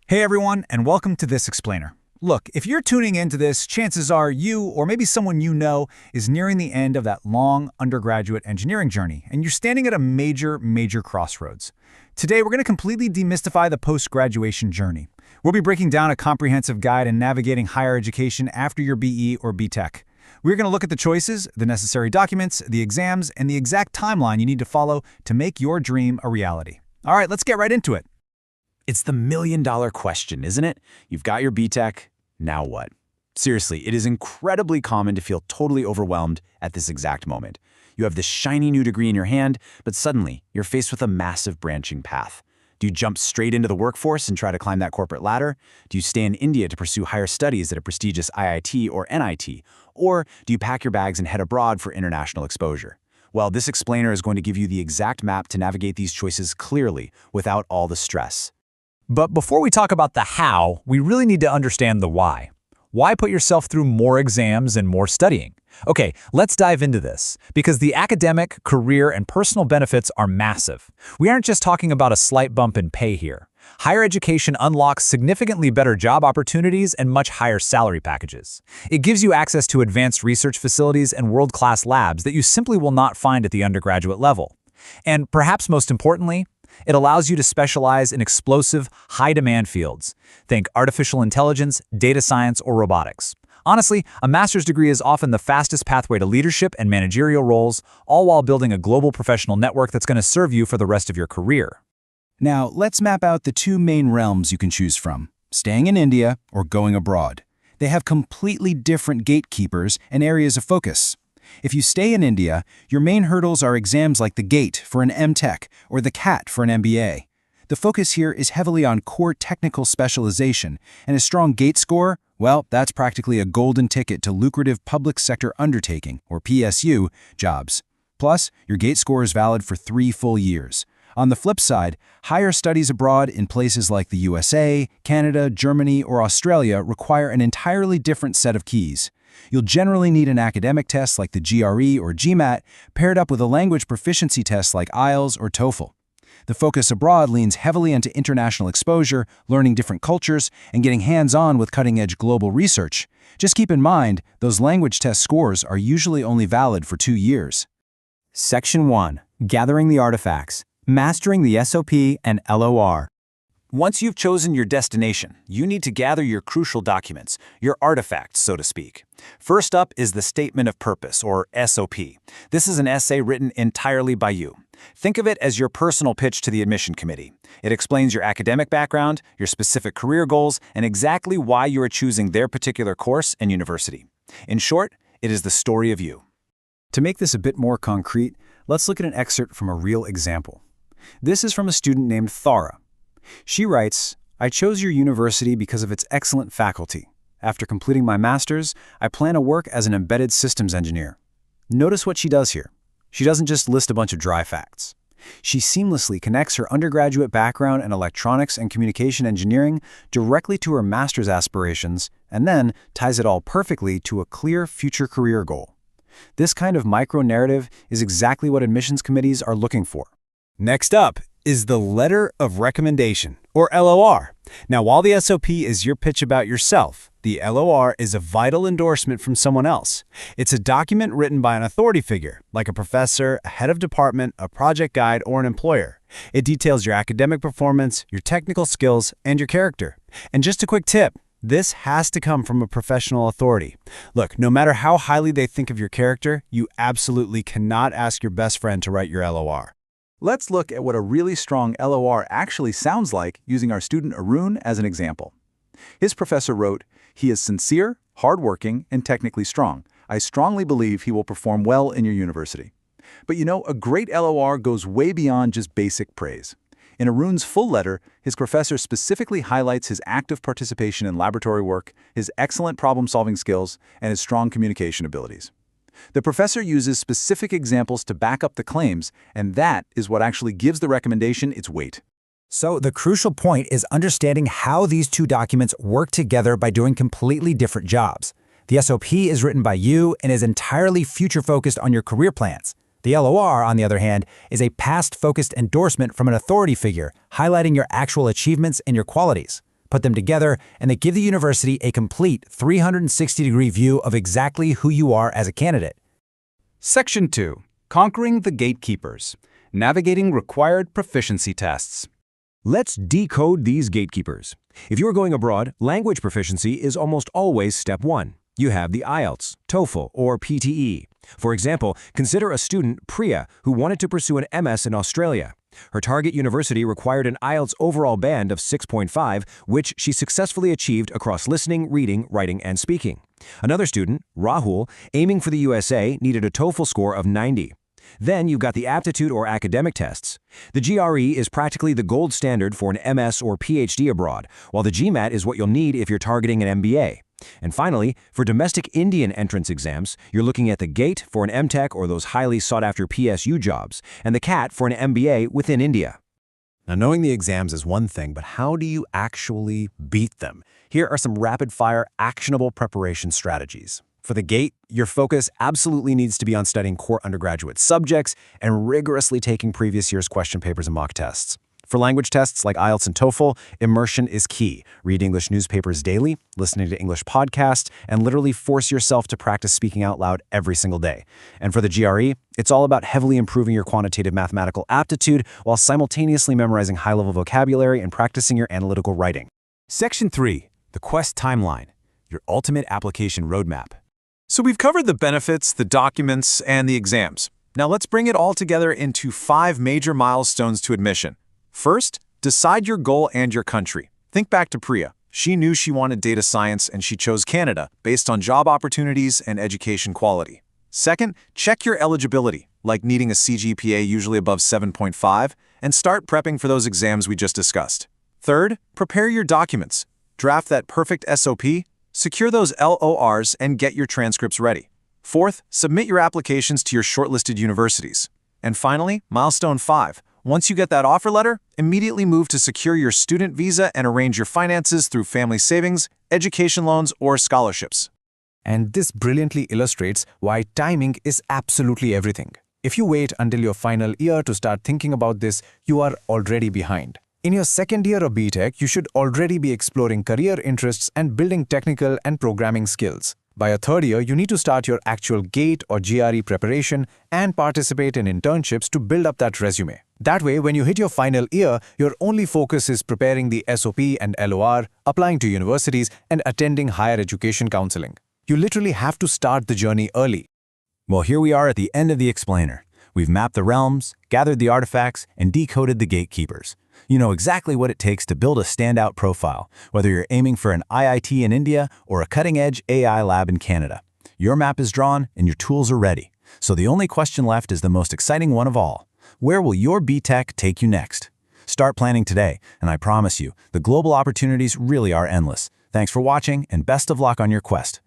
Hey everyone, and welcome to This Explainer. Look, if you're tuning into this, chances are you, or maybe someone you know, is nearing the end of that long undergraduate engineering journey, and you're standing at a major crossroads. Today, we're going to completely demystify the post-graduation journey. We'll be breaking down a comprehensive guide in navigating higher education after your BE or BTech. We're going to look at the choices, the necessary documents, the exams, and the exact timeline you need to follow to make your dream a reality. All right, let's get right into it. It's the million-dollar question, isn't it? You've got your BTech, now what? Seriously, it is incredibly common to feel totally overwhelmed at this exact moment. You have this shiny new degree in your hand, but suddenly you're faced with a massive branching path. Do you jump straight into the workforce and try to climb that corporate ladder? Do you stay in India to pursue higher studies at a prestigious IIT or NIT? Or do you pack your bags and head abroad for international exposure? Well, this explainer is going to give you the exact map to navigate these choices clearly without all the stress. But before we talk about the how, we really need to understand the why. Why put yourself through more exams and more studying? Okay, let's dive into this, because the academic, career, and personal benefits are massive. We aren't just talking about a slight bump in pay here. Higher education unlocks significantly better job opportunities and much higher salary packages. It gives you access to advanced research facilities and world-class labs that you simply will not find at the undergraduate level. And perhaps most importantly, it allows you to specialize in explosive, high-demand fields. Think artificial intelligence, data science, or robotics. Honestly, a master's degree is often the fastest pathway to leadership and managerial roles, all while building a global professional network that's going to serve you for the rest of your career. Now, let's map out the two main realms you can choose from, staying in India or going abroad. They have completely different gatekeepers and areas of focus. If you stay in India, your main hurdles are exams like the GATE for an MTech or the CAT for an MBA. The focus here is heavily on core technical specialization, and a strong GATE score, well, that's practically a golden ticket to lucrative public sector undertaking, or PSU, jobs. Plus, your GATE score is valid for 3 full years. On the flip side, higher studies abroad in places like the USA, Canada, Germany, or Australia require an entirely different set of keys. You'll generally need an academic test like the GRE or GMAT, paired up with a language proficiency test like IELTS or TOEFL. The focus abroad leans heavily into international exposure, learning different cultures, and getting hands-on with cutting-edge global research. Just keep in mind, those language test scores are usually only valid for 2 years. Section 1. Gathering the artifacts. Mastering the SOP and LOR. Once you've chosen your destination, you need to gather your crucial documents, your artifacts, so to speak. First up is the Statement of Purpose, or SOP. This is an essay written entirely by you. Think of it as your personal pitch to the admission committee. It explains your academic background, your specific career goals, and exactly why you are choosing their particular course and university. In short, it is the story of you. To make this a bit more concrete, let's look at an excerpt from a real example. This is from a student named Thara. She writes, "I chose your university because of its excellent faculty. After completing my master's, I plan to work as an embedded systems engineer." Notice what she does here. She doesn't just list a bunch of dry facts. She seamlessly connects her undergraduate background in electronics and communication engineering directly to her master's aspirations, and then ties it all perfectly to a clear future career goal. This kind of micro-narrative is exactly what admissions committees are looking for. Next up is the Letter of Recommendation, or LOR. Now, while the SOP is your pitch about yourself, the LOR is a vital endorsement from someone else. It's a document written by an authority figure, like a professor, a head of department, a project guide, or an employer. It details your academic performance, your technical skills, and your character. And just a quick tip, this has to come from a professional authority. Look, no matter how highly they think of your character, you absolutely cannot ask your best friend to write your LOR. Let's look at what a really strong LOR actually sounds like using our student Arun as an example. His professor wrote, "He is sincere, hardworking, and technically strong. I strongly believe he will perform well in your university." But you know, a great LOR goes way beyond just basic praise. In Arun's full letter, his professor specifically highlights his active participation in laboratory work, his excellent problem-solving skills, and his strong communication abilities. The professor uses specific examples to back up the claims, and that is what actually gives the recommendation its weight. So the crucial point is understanding how these two documents work together by doing completely different jobs. The SOP is written by you and is entirely future-focused on your career plans. The LOR, on the other hand, is a past-focused endorsement from an authority figure, highlighting your actual achievements and your qualities. Put them together, and they give the university a complete 360-degree view of exactly who you are as a candidate. Section 2. Conquering the Gatekeepers. Navigating Required Proficiency Tests. Let's decode these gatekeepers. If you're going abroad, language proficiency is almost always step 1. You have the IELTS, TOEFL, or PTE. For example, consider a student, Priya, who wanted to pursue an MS in Australia. Her target university required an IELTS overall band of 6.5, which she successfully achieved across listening, reading, writing, and speaking. Another student, Rahul, aiming for the USA, needed a TOEFL score of 90. Then you've got the aptitude or academic tests. The GRE is practically the gold standard for an MS or PhD abroad, while the GMAT is what you'll need if you're targeting an MBA. And finally, for domestic Indian entrance exams, you're looking at the GATE for an MTech or those highly sought-after PSU jobs, and the CAT for an MBA within India. Now, knowing the exams is one thing, but how do you actually beat them? Here are some rapid-fire, actionable preparation strategies. For the GATE, your focus absolutely needs to be on studying core undergraduate subjects and rigorously taking previous year's question papers and mock tests. For language tests like IELTS and TOEFL, immersion is key. Read English newspapers daily, listening to English podcasts, and literally force yourself to practice speaking out loud every single day. And for the GRE, it's all about heavily improving your quantitative mathematical aptitude while simultaneously memorizing high-level vocabulary and practicing your analytical writing. Section 3. The Quest Timeline. Your ultimate application roadmap. So we've covered the benefits, the documents, and the exams. Now let's bring it all together into 5 major milestones to admission. First, decide your goal and your country. Think back to Priya. She knew she wanted data science and she chose Canada based on job opportunities and education quality. Second, check your eligibility, like needing a CGPA usually above 7.5, and start prepping for those exams we just discussed. Third, prepare your documents. Draft that perfect SOP, secure those LORs, and get your transcripts ready. Fourth, submit your applications to your shortlisted universities. And finally, milestone 5. Once you get that offer letter, immediately move to secure your student visa and arrange your finances through family savings, education loans, or scholarships. And this brilliantly illustrates why timing is absolutely everything. If you wait until your final year to start thinking about this, you are already behind. In your second year of BTech, you should already be exploring career interests and building technical and programming skills. By your third year, you need to start your actual GATE or GRE preparation and participate in internships to build up that resume. That way, when you hit your final year, your only focus is preparing the SOP and LOR, applying to universities, and attending higher education counseling. You literally have to start the journey early. Well, here we are at the end of the explainer. We've mapped the realms, gathered the artifacts, and decoded the gatekeepers. You know exactly what it takes to build a standout profile, whether you're aiming for an IIT in India or a cutting-edge AI lab in Canada. Your map is drawn and your tools are ready. So the only question left is the most exciting one of all. Where will your BTech take you next? Start planning today, and I promise you, the global opportunities really are endless. Thanks for watching, and best of luck on your quest.